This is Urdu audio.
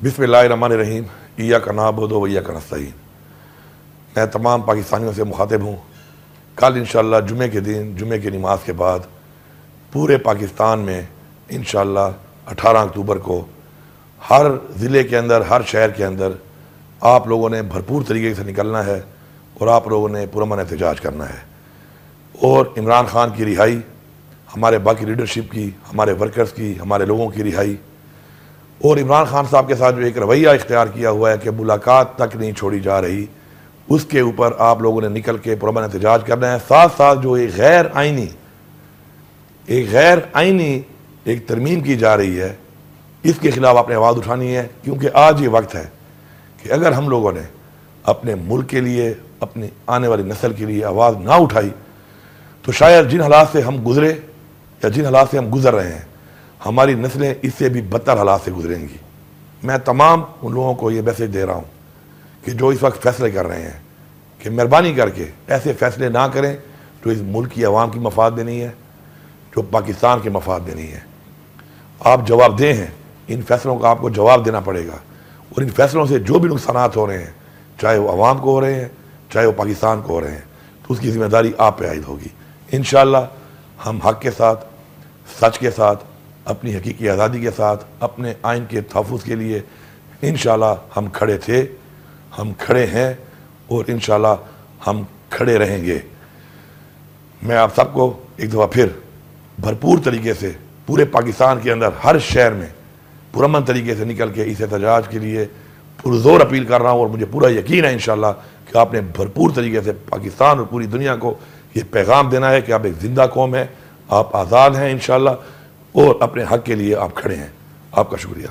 بسم اللہ الرحمن الرحیم، ایاک نعبد و ایاک نستعین۔ میں تمام پاکستانیوں سے مخاطب ہوں، کل انشاءاللہ جمعے کے دن، جمعے کی نماز کے بعد پورے پاکستان میں انشاءاللہ 18 اکتوبر کو ہر ضلع کے اندر، ہر شہر کے اندر آپ لوگوں نے بھرپور طریقے سے نکلنا ہے اور آپ لوگوں نے پرامن احتجاج کرنا ہے، اور عمران خان کی رہائی، ہمارے باقی لیڈرشپ کی، ہمارے ورکرز کی، ہمارے لوگوں کی رہائی، اور عمران خان صاحب کے ساتھ جو ایک رویہ اختیار کیا ہوا ہے کہ ملاقات تک نہیں چھوڑی جا رہی، اس کے اوپر آپ لوگوں نے نکل کے پرامن احتجاج کرنا ہے۔ ساتھ ساتھ جو ایک غیر آئینی ایک ترمیم کی جا رہی ہے، اس کے خلاف آپ نے آواز اٹھانی ہے، کیونکہ آج یہ وقت ہے کہ اگر ہم لوگوں نے اپنے ملک کے لیے، اپنی آنے والی نسل کے لیے آواز نہ اٹھائی تو شاید جن حالات سے ہم گزرے یا جن حالات سے ہم گزر رہے ہیں، ہماری نسلیں اس سے بھی بدتر حالات سے گزریں گی۔ میں تمام ان لوگوں کو یہ میسج دے رہا ہوں کہ جو اس وقت فیصلے کر رہے ہیں کہ مہربانی کر کے ایسے فیصلے نہ کریں جو اس ملک کی عوام کی مفاد میں نہیں ہے، جو پاکستان کے مفاد میں نہیں ہے۔ آپ جواب دہ ہیں، ان فیصلوں کا آپ کو جواب دینا پڑے گا، اور ان فیصلوں سے جو بھی نقصانات ہو رہے ہیں، چاہے وہ عوام کو ہو رہے ہیں، چاہے وہ پاکستان کو ہو رہے ہیں، تو اس کی ذمہ داری آپ پہ عائد ہوگی۔ انشاءاللہ ہم حق کے ساتھ، سچ کے ساتھ، اپنی حقیقی آزادی کے ساتھ، اپنے آئین کے تحفظ کے لیے انشاءاللہ ہم کھڑے تھے، ہم کھڑے ہیں، اور انشاءاللہ ہم کھڑے رہیں گے۔ میں آپ سب کو ایک دفعہ پھر بھرپور طریقے سے پورے پاکستان کے اندر ہر شہر میں پرامن طریقے سے نکل کے اس احتجاج کے لیے پرزور اپیل کر رہا ہوں، اور مجھے پورا یقین ہے انشاءاللہ کہ آپ نے بھرپور طریقے سے پاکستان اور پوری دنیا کو یہ پیغام دینا ہے کہ آپ ایک زندہ قوم ہے، آپ آزاد ہیں انشاءاللہ، اور اپنے حق کے لیے آپ کھڑے ہیں۔ آپ کا شکریہ۔